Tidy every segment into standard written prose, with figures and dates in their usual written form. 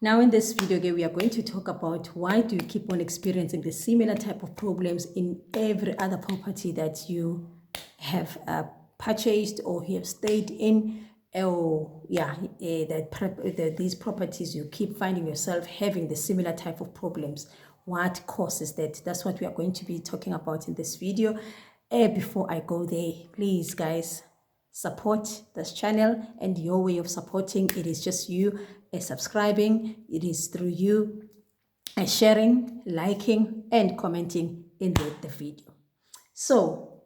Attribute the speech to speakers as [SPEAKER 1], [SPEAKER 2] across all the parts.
[SPEAKER 1] Now in this video, we are going to talk about why do you keep on experiencing the similar type of problems in every other property that you have purchased or you have stayed in, or these properties you keep finding yourself having the similar type of problems. What causes that? That's what we are going to be talking about in this video. Before I go there, please guys, support this channel, and your way of supporting it is just you subscribing. It is through you sharing, liking, and commenting in the video. So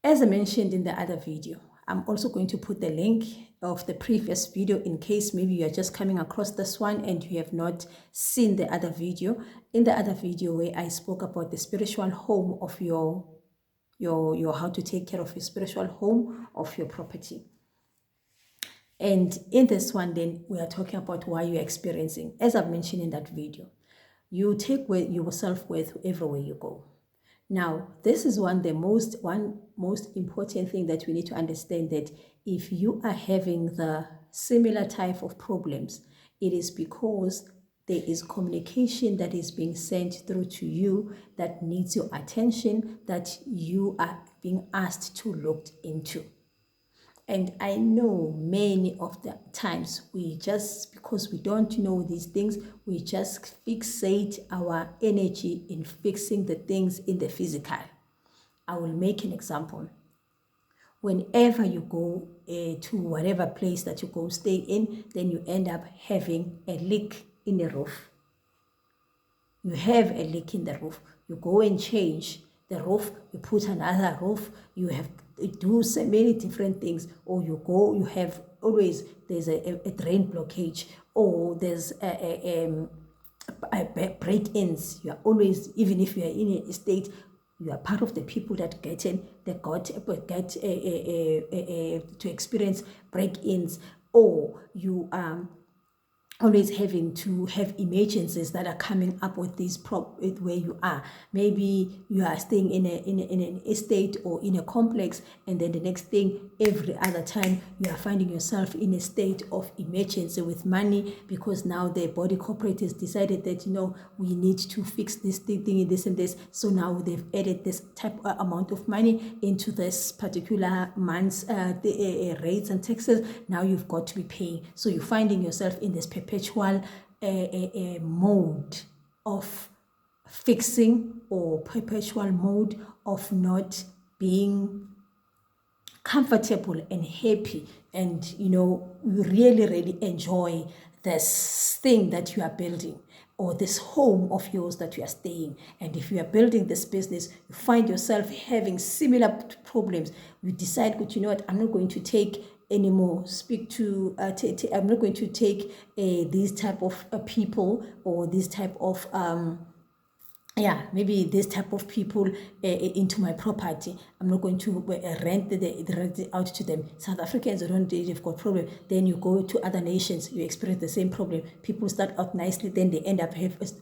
[SPEAKER 1] as I mentioned in the other video, I'm also going to put the link of the previous video in case maybe you are just coming across this one and you have not seen the other video. In the other video where I spoke about the spiritual home of your how to take care of your spiritual home of your property. And in this one, then we are talking about why you're experiencing, as I've mentioned in that video, you take yourself with everywhere you go. Now, this is one most important thing that we need to understand, that if you are having the similar type of problems, it is because there is communication that is being sent through to you that needs your attention, that you are being asked to look into. And I know many of the times we just, because we don't know these things, we just fixate our energy in fixing the things in the physical. I will make an example. Whenever you go to whatever place that you go stay in, then you end up having a leak in the roof. You have a leak in the roof. You go and change the roof, you put another roof, you have do so many different things, or you have always, there's a drain blockage, or there's a break-ins. You are always, even if you are in a state, you are part of the people that get to experience break-ins, or you are always having to have emergencies that are coming up with this with where you are. Maybe you are staying in an estate or in a complex, and then the next thing, every other time you are finding yourself in a state of emergency with money, because now the body corporate has decided that, we need to fix this thing, this and this. So now they've added this type amount of money into this particular month's rates and taxes. Now you've got to be paying. So you're finding yourself in this perpetual mode of fixing, or perpetual mode of not being comfortable and happy, and you really enjoy this thing that you are building, or this home of yours that you are staying. And if you are building this business, you find yourself having similar problems. You decide, but you know what, I'm not going to take anymore, I'm not going to take these type of people, or this type of maybe this type of people into my property. I'm not going to rent it out to them. South Africans they've got problem. Then you go to other nations, you experience the same problem. People start out nicely, then they end up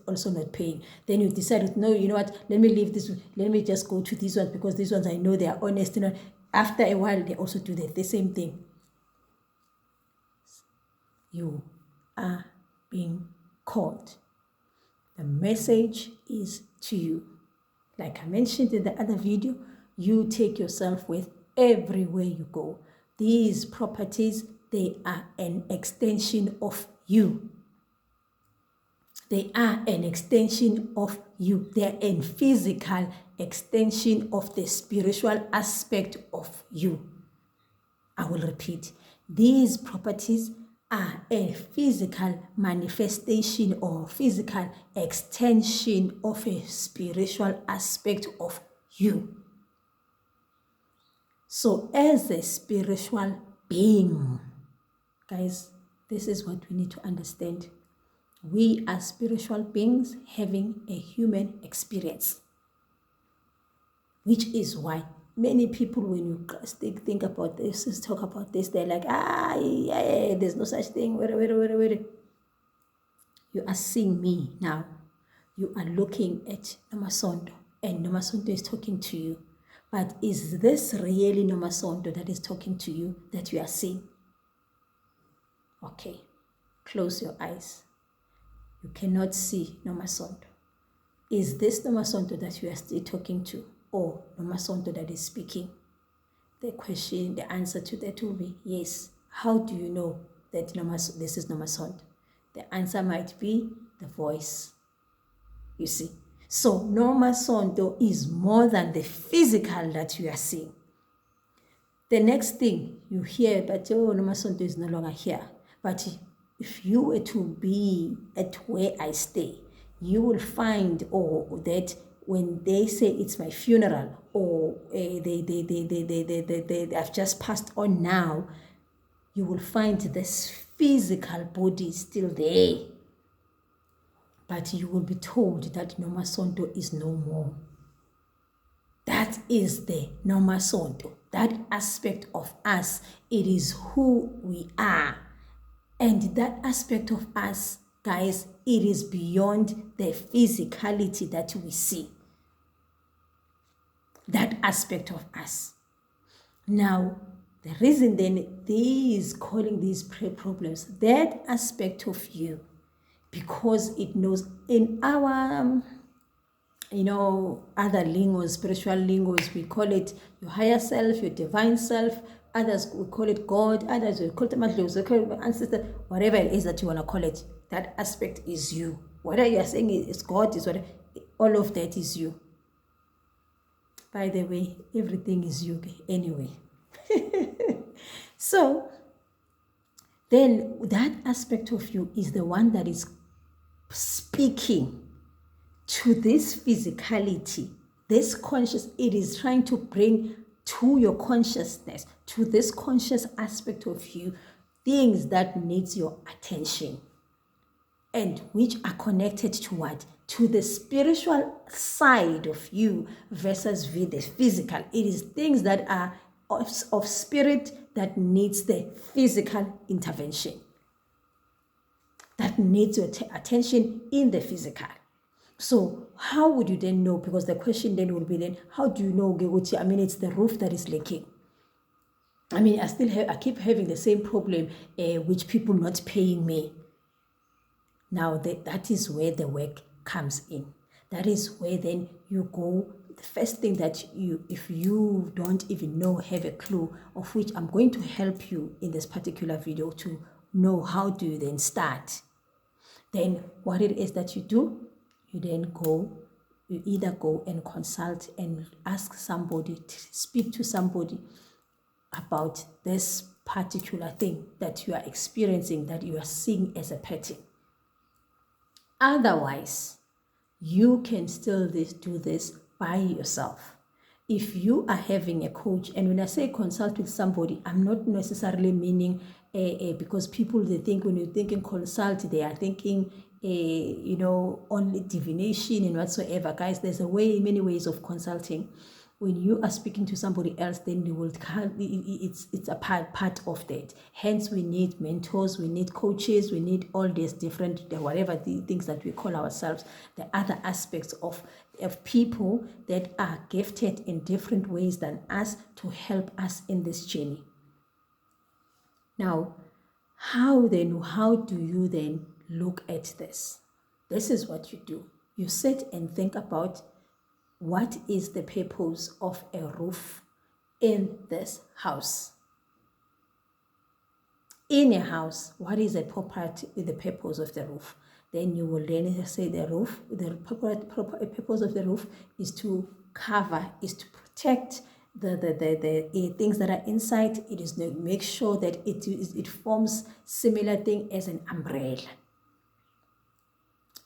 [SPEAKER 1] also not paying. Then you decide, no, you know what, let me leave this, let me just go to these ones, because these ones I know they are honest. After a while, they also do the same thing. You are being called. The message is to you. Like I mentioned in the other video, you take yourself with everywhere you go. These properties, they are an extension of you. They are an extension of you. They are a physical extension of the spiritual aspect of you. I will repeat. These properties are a physical manifestation or physical extension of a spiritual aspect of you. So as a spiritual being, guys, this is what we need to understand. We are spiritual beings having a human experience, which is why many people, when you think about this, talk about this, they're like, there's no such thing. Wait. You are seeing me now. You are looking at Nomasondo, and Nomasondo is talking to you. But is this really Nomasondo that is talking to you that you are seeing? Okay, close your eyes. You cannot see Nomasonto. Is this Nomasonto that you are still talking to, or Nomasonto that is speaking? The answer to that will be yes. How do you know that this is Nomasonto? The answer might be the voice. You see? So Nomasonto is more than the physical that you are seeing. The next thing you hear, but Nomasonto is no longer here. But if you were to be at where I stay, you will find that when they say it's my funeral, or they have just passed on now, you will find this physical body still there. But you will be told that Nomasonto is no more. That is the Nomasonto. That aspect of us, it is who we are. And that aspect of us, guys, it is beyond the physicality that we see. That aspect of us. Now, the reason then these calling these problems, that aspect of you, because it knows in our other lingos, spiritual lingos, we call it your higher self, your divine self. Others will call it God. Others will call it ancestor, whatever it is that you want to call it. That aspect is you. Whether you are saying it's God, is whatever, all of that is you. By the way, everything is you anyway. So then that aspect of you is the one that is speaking to this physicality, this conscious. It is trying to bring to your consciousness, to this conscious aspect of you, things that needs your attention, and which are connected to what? To the spiritual side of you versus the physical. It is things that are of spirit that needs the physical intervention, that needs your attention in the physical. So how would you then know? Because the question then will be then, how do you know, it's the roof that is leaking. I keep having the same problem with people not paying me. Now that is where the work comes in. That is where then you go. The first thing that if you don't even have a clue, of which I'm going to help you in this particular video to know how do you then start. Then what it is that you do, you either go and consult and ask somebody, to speak to somebody about this particular thing that you are experiencing, that you are seeing as a pattern. Otherwise, you can still do this by yourself. If you are having a coach, and when I say consult with somebody, I'm not necessarily meaning because people, they think when you're thinking consult, they are thinking only divination and whatsoever. Guys, there's many ways of consulting. When you are speaking to somebody else, then it's a part of that. Hence, we need mentors, we need coaches, we need all these different, whatever the things that we call ourselves, the other aspects of people that are gifted in different ways than us to help us in this journey. Now, how do you then look at this? This is what you do. You sit and think about, what is the purpose of a roof in this house? In a house, what is the purpose of the roof? Then you will then say the purpose of the roof is to cover, is to protect the things that are inside. It is to make sure that it forms similar thing as an umbrella.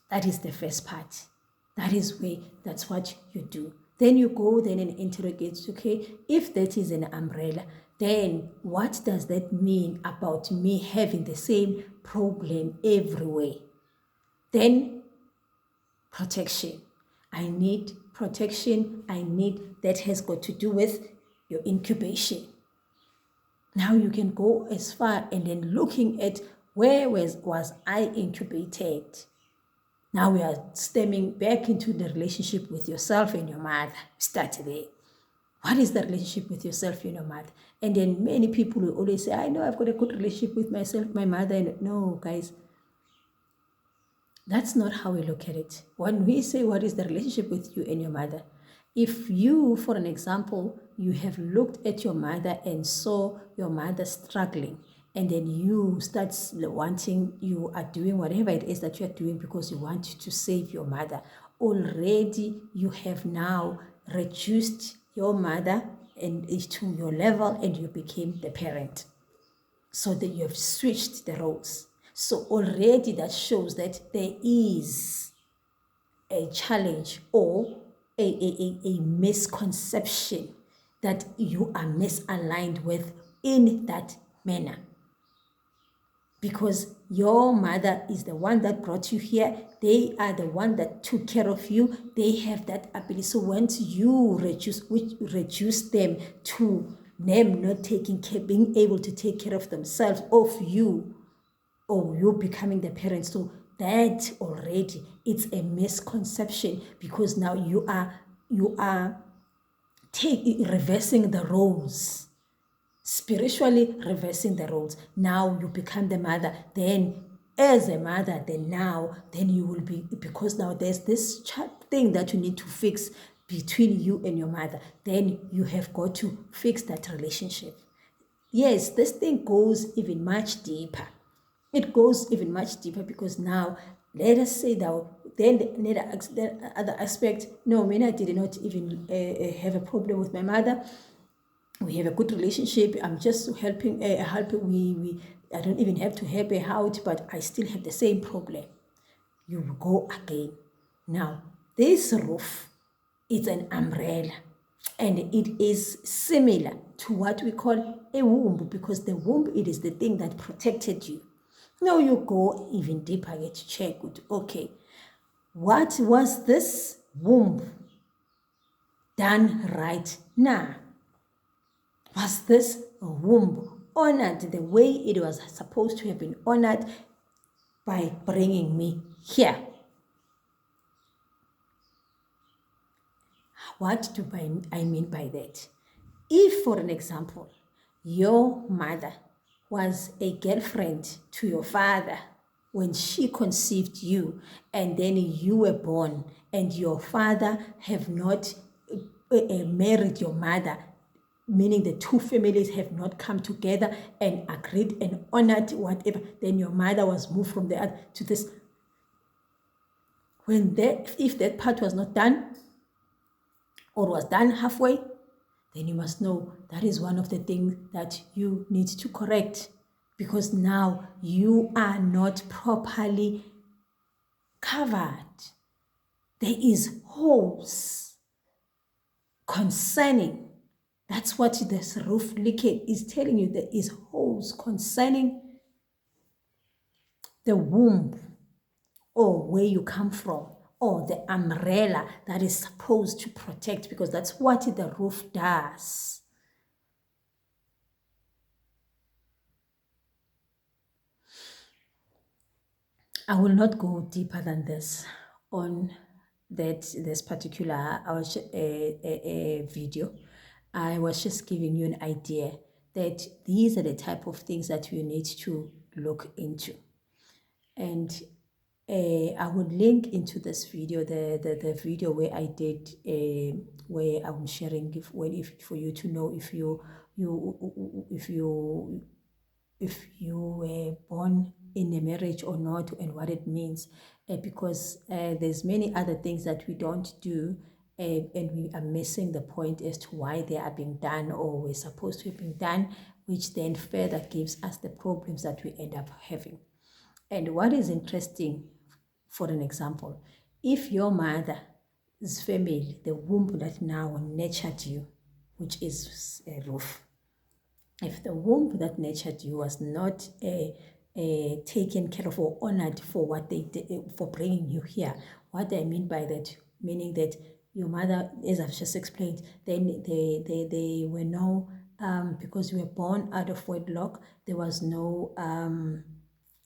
[SPEAKER 1] That is the first part. That's what you do. Then you go and interrogate, okay, if that is an umbrella, then what does that mean about me having the same problem everywhere? Then protection. I need protection. That has got to do with your incubation. Now you can go as far and then looking at where was I incubated. Now we are stemming back into the relationship with yourself and your mother. Start there. What is the relationship with yourself and your mother? And then many people will always say, I know I've got a good relationship with myself, my mother. No, guys. That's not how we look at it. When we say what is the relationship with you and your mother, if you, for an example, you have looked at your mother and saw your mother struggling, and then you start wanting, you are doing whatever it is that you are doing because you want to save your mother, already you have now reduced your mother and to your level, and you became the parent. So that you have switched the roles. So already that shows that there is a challenge or a misconception that you are misaligned with in that manner. Because your mother is the one that brought you here. They are the one that took care of you. They have that ability. So once you reduce them to them not taking care, being able to take care of themselves, of you, or you becoming the parent, so that already it's a misconception, because now you are reversing the roles. Spiritually reversing the roles. Now you become the mother. Then as a mother, then you will be, because now there's this thing that you need to fix between you and your mother. Then you have got to fix that relationship. Yes, this thing goes even much deeper. It goes even much deeper, because now, let us say that then the other aspect, no, I did not even have a problem with my mother. We have a good relationship. I'm just helping. I don't even have to help her out, but I still have the same problem. You will go again. Now, this roof is an umbrella, and it is similar to what we call a womb, because the womb, it is the thing that protected you. Now you go even deeper to check, okay, what was this womb done right now? Was this womb honored the way it was supposed to have been honored by bringing me here? What do I mean by that? If, for an example, your mother was a girlfriend to your father when she conceived you, and then you were born, and your father have not married your mother, meaning the two families have not come together and agreed and honored whatever, then your mother was moved from the other to this. If that part was not done, or was done halfway, then you must know that is one of the things that you need to correct, because now you are not properly covered. There is holes concerning. That's what this roof leakage is telling you. There is holes concerning the womb, or where you come from, or the umbrella that is supposed to protect, because that's what the roof does. I will not go deeper than this on this particular video. I was just giving you an idea that these are the type of things that you need to look into. And I would link into this video, the video where I did, where I'm sharing, for you to know if you were born in a marriage or not, and what it means, because there's many other things that we don't do, and we are missing the point as to why they are being done, or we're supposed to have been done, which then further gives us the problems that we end up having. And what is interesting, for an example, if your mother's family, the womb that now nurtured you, which is a roof, if the womb that nurtured you was not taken care of or honored for what they did, for bringing you here, what I mean by that, meaning that your mother, as I've just explained, then they were no, because you were born out of wedlock, there was no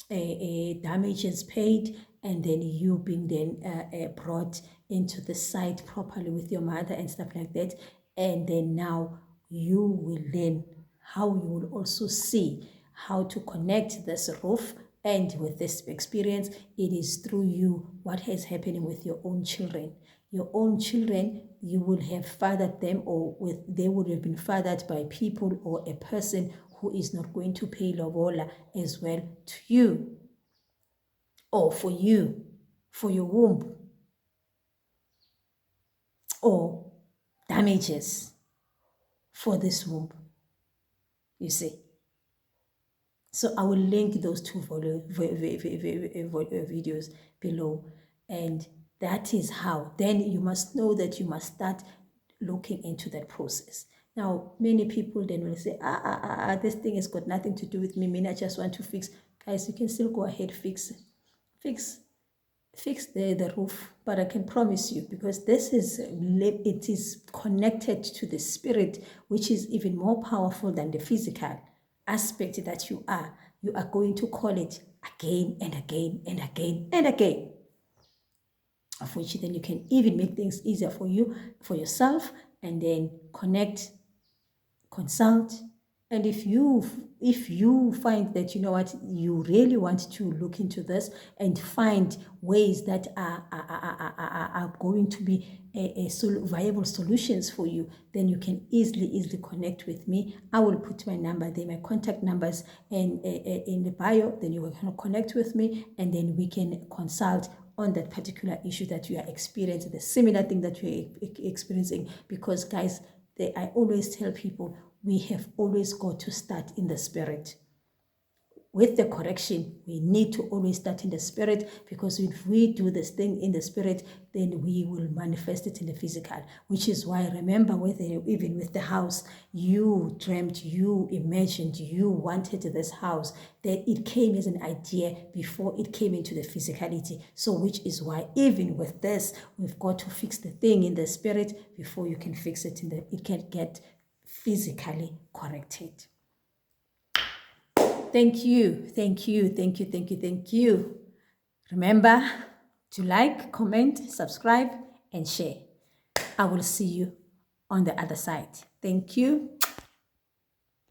[SPEAKER 1] damages paid, and then you being then brought into the site properly with your mother and stuff like that, and then now you will learn how you will also see how to connect this roof And with this experience, it is through you what is happening with your own children. Your own children, you will have fathered them, or they would have been fathered by people or a person who is not going to pay lobola as well to you, or for you, for your womb, or damages for this womb, you see. So I will link those two videos below. And that is how. Then you must know that you must start looking into that process. Now, many people then will say, this thing has got nothing to do with me. I just want to fix. Guys, you can still go ahead, fix the roof, but I can promise you, because this is, it is connected to the spirit, which is even more powerful than the physical aspect that you are going to call it again and again and again and again, of which then you can even make things easier for you, for yourself, and then connect, consult. And if you find that, you know what, you really want to look into this and find ways that are going to be viable solutions for you, then you can easily connect with me. I will put my number there, my contact numbers, and in the bio. Then you can connect with me, and then we can consult on that particular issue that you are experiencing, the similar thing that you're experiencing. Because guys, I always tell people, we have always got to start in the spirit. With the correction, we need to always start in the spirit, because if we do this thing in the spirit, then we will manifest it in the physical. Which is why, remember, even with the house, you dreamt, you imagined, you wanted this house, that it came as an idea before it came into the physicality. So which is why, even with this, we've got to fix the thing in the spirit before you can fix it it can get physically corrected. Thank you. Remember to like, comment, subscribe, and share. I will see you on the other side. Thank you.